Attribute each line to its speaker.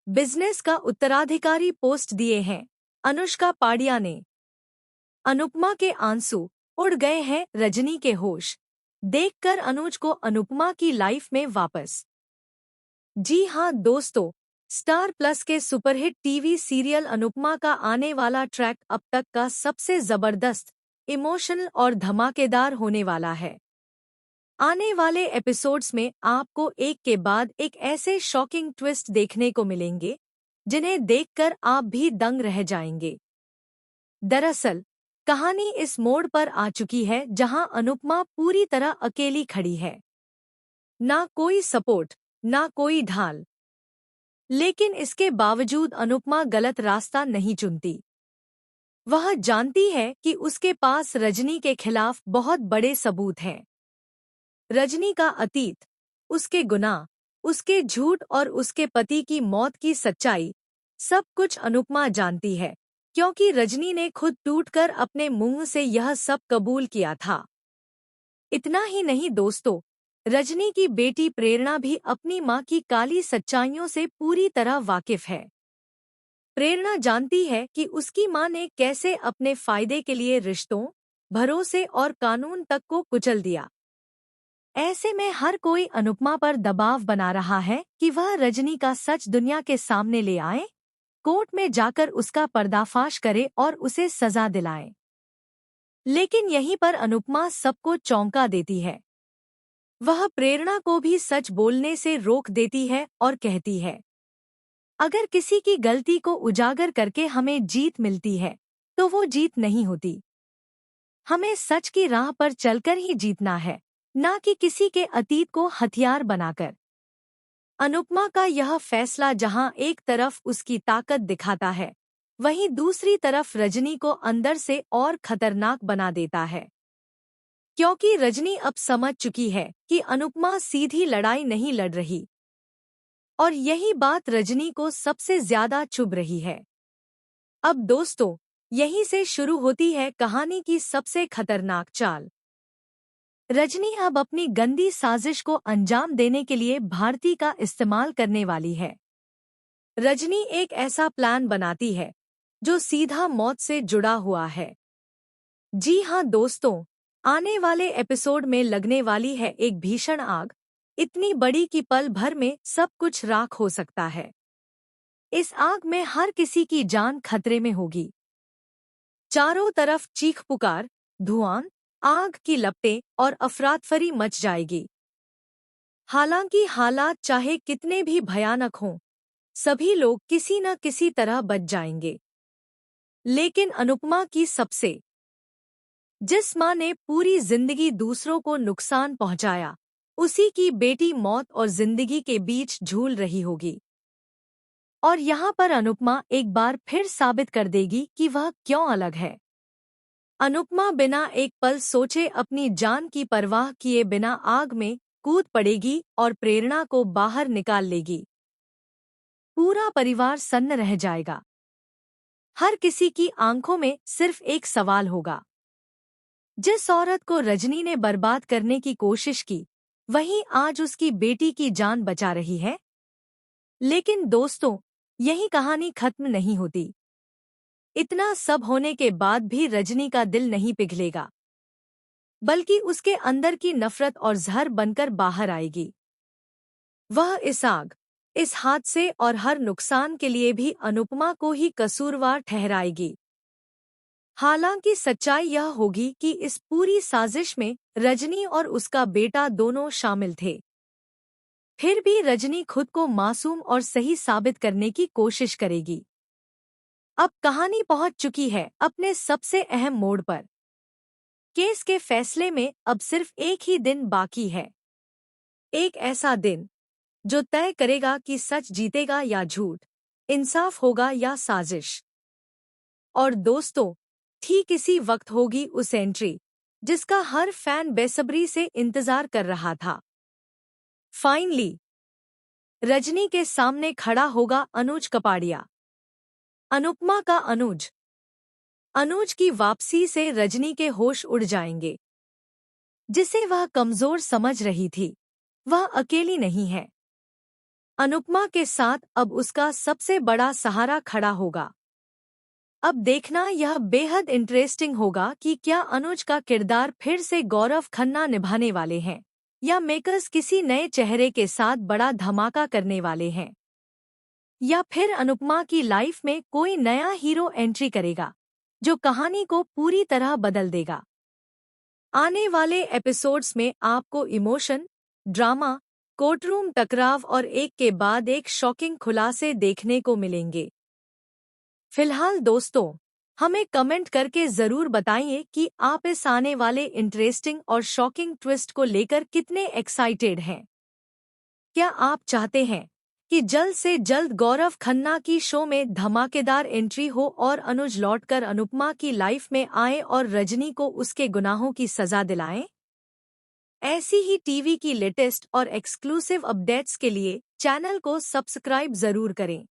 Speaker 1: Business का उत्तराधिकारी post दिए हैं अनुष्का पांड्या ने। अनुपमा के आंसू, उड़ गए हैं रजनी के होश। देखकर अनुज को अनुपमा की लाइफ में वापस। जी हां दोस्तों, स्टार प्लस के सुपरहिट टीवी सीरियल अनुपमा का आने वाला ट्रैक अब तक का सबसे जबरदस्त, इमोशनल और धमाकेदार होने वाला है। आने वाले एपिसोड्स में आपको एक के बाद एक ऐसे शॉकिंग ट्विस्ट देखने को मिलेंगे जिन्हें देखकर आप भी दंग रह जाएंगे। दरअसल कहानी इस मोड़ पर आ चुकी है जहां अनुपमा पूरी तरह अकेली खड़ी है। ना कोई सपोर्ट, ना कोई ढाल। लेकिन इसके बावजूद अनुपमा गलत रास्ता नहीं चुनती। वह जानती है कि उसके पास रजनी के खिलाफ बहुत बड़े सबूत हैं। रजनी का अतीत, उसके गुनाह, उसके झूठ और उसके पति की मौत की सच्चाई, सब कुछ अनुपमा जानती है, क्योंकि रजनी ने खुद टूटकर अपने मुंह से यह सब कबूल किया था। इतना ही नहीं दोस्तों, रजनी की बेटी प्रेरणा भी अपनी मां की काली सच्चाइयों से पूरी तरह वाकिफ है। प्रेरणा जानती है कि उसकी मां ने कैसे अपने फायदे के लिए रिश्तों, भरोसे और कानून तक को कुचल दिया। ऐसे में हर कोई अनुपमा पर दबाव बना रहा है कि वह रजनी का सच दुनिया के सामने ले आए, कोर्ट में जाकर उसका पर्दाफाश करे और उसे सजा दिलाए। लेकिन यहीं पर अनुपमा सबको चौंका देती है। वह प्रेरणा को भी सच बोलने से रोक देती है और कहती है, अगर किसी की गलती को उजागर करके हमें जीत मिलती है, तो वो जीत नहीं होती। हमें सच की राह पर चलकर ही जीतना है, ना कि किसी के अतीत को हथियार बनाकर। अनुपमा का यह फैसला जहां एक तरफ उसकी ताकत दिखाता है, वहीं दूसरी तरफ रजनी को अंदर से और खतरनाक बना देता है। क्योंकि रजनी अब समझ चुकी है कि अनुपमा सीधी लड़ाई नहीं लड़ रही, और यही बात रजनी को सबसे ज्यादा चुभ रही है। अब दोस्तों, यहीं से शुरू होती है कहानी की सबसे खतरनाक चाल। रजनी अब अपनी गंदी साजिश को अंजाम देने के लिए भारती का इस्तेमाल करने वाली है। रजनी एक ऐसा प्लान बनाती है जो सीधा मौत से जुड़ा हुआ है। जी हां दोस्तों, आने वाले एपिसोड में लगने वाली है एक भीषण आग, इतनी बड़ी कि पल भर में सब कुछ राख हो सकता है। इस आग में हर किसी की जान खतरे में होगी। चारों तरफ चीख पुकार, धुआं, आग की लपटें और अफरातफरी मच जाएगी। हालांकि हालात चाहे कितने भी भयानक हों, सभी लोग किसी न किसी तरह बच जाएंगे। लेकिन अनुपमा की सबसे, जिस मां ने पूरी जिंदगी दूसरों को नुकसान पहुंचाया, उसी की बेटी मौत और जिंदगी के बीच झूल रही होगी। और यहाँ पर अनुपमा एक बार फिर साबित कर देगी कि वह क्यों अलग है। अनुपमा बिना एक पल सोचे अपनी जान की परवाह किए बिना आग में कूद पड़ेगी और प्रेरणा को बाहर निकाल लेगी। पूरा परिवार सन्न रह जाएगा। हर किसी की आंखों में सिर्फ एक सवाल होगा, जिस औरत को रजनी ने बर्बाद करने की कोशिश की, वही आज उसकी बेटी की जान बचा रही है। लेकिन दोस्तों, यही कहानी खत्म नहीं होती। इतना सब होने के बाद भी रजनी का दिल नहीं पिघलेगा, बल्कि उसके अंदर की नफरत और जहर बनकर बाहर आएगी। वह इस आग, इस हादसे और हर नुकसान के लिए भी अनुपमा को ही कसूरवार ठहराएगी। हालांकि सच्चाई यह होगी कि इस पूरी साजिश में रजनी और उसका बेटा दोनों शामिल थे। फिर भी रजनी खुद को मासूम और सही साबित करने की कोशिश करेगी। अब कहानी पहुंच चुकी है अपने सबसे अहम मोड़ पर। केस के फैसले में अब सिर्फ एक ही दिन बाकी है। एक ऐसा दिन जो तय करेगा कि सच जीतेगा या झूठ, इंसाफ होगा या साजिश। और दोस्तों, ठीक इसी वक्त होगी उस एंट्री जिसका हर फैन बेसब्री से इंतजार कर रहा था। फाइनली रजनी के सामने खड़ा होगा अनुज कपाड़िया, अनुपमा का अनुज। अनुज की वापसी से रजनी के होश उड़ जाएंगे। जिसे वह कमजोर समझ रही थी, वह अकेली नहीं है। अनुपमा के साथ अब उसका सबसे बड़ा सहारा खड़ा होगा। अब देखना यह बेहद इंटरेस्टिंग होगा कि क्या अनुज का किरदार फिर से गौरव खन्ना निभाने वाले हैं या मेकर्स किसी नए चेहरे के साथ बड़ा धमाका करने वाले हैं, या फिर अनुपमा की लाइफ में कोई नया हीरो एंट्री करेगा जो कहानी को पूरी तरह बदल देगा। आने वाले एपिसोड्स में आपको इमोशन, ड्रामा, कोर्टरूम टकराव और एक के बाद एक शॉकिंग खुलासे देखने को मिलेंगे। फिलहाल दोस्तों, हमें कमेंट करके ज़रूर बताइए कि आप इस आने वाले इंटरेस्टिंग और शॉकिंग ट्विस्ट को लेकर कितने एक्साइटेड हैं। क्या आप चाहते हैं कि जल्द से जल्द गौरव खन्ना की शो में धमाकेदार एंट्री हो और अनुज लौटकर अनुपमा की लाइफ में आए और रजनी को उसके गुनाहों की सजा दिलाएं? ऐसी ही टीवी की लेटेस्ट और एक्सक्लूसिव अपडेट्स के लिए चैनल को सब्सक्राइब जरूर करें।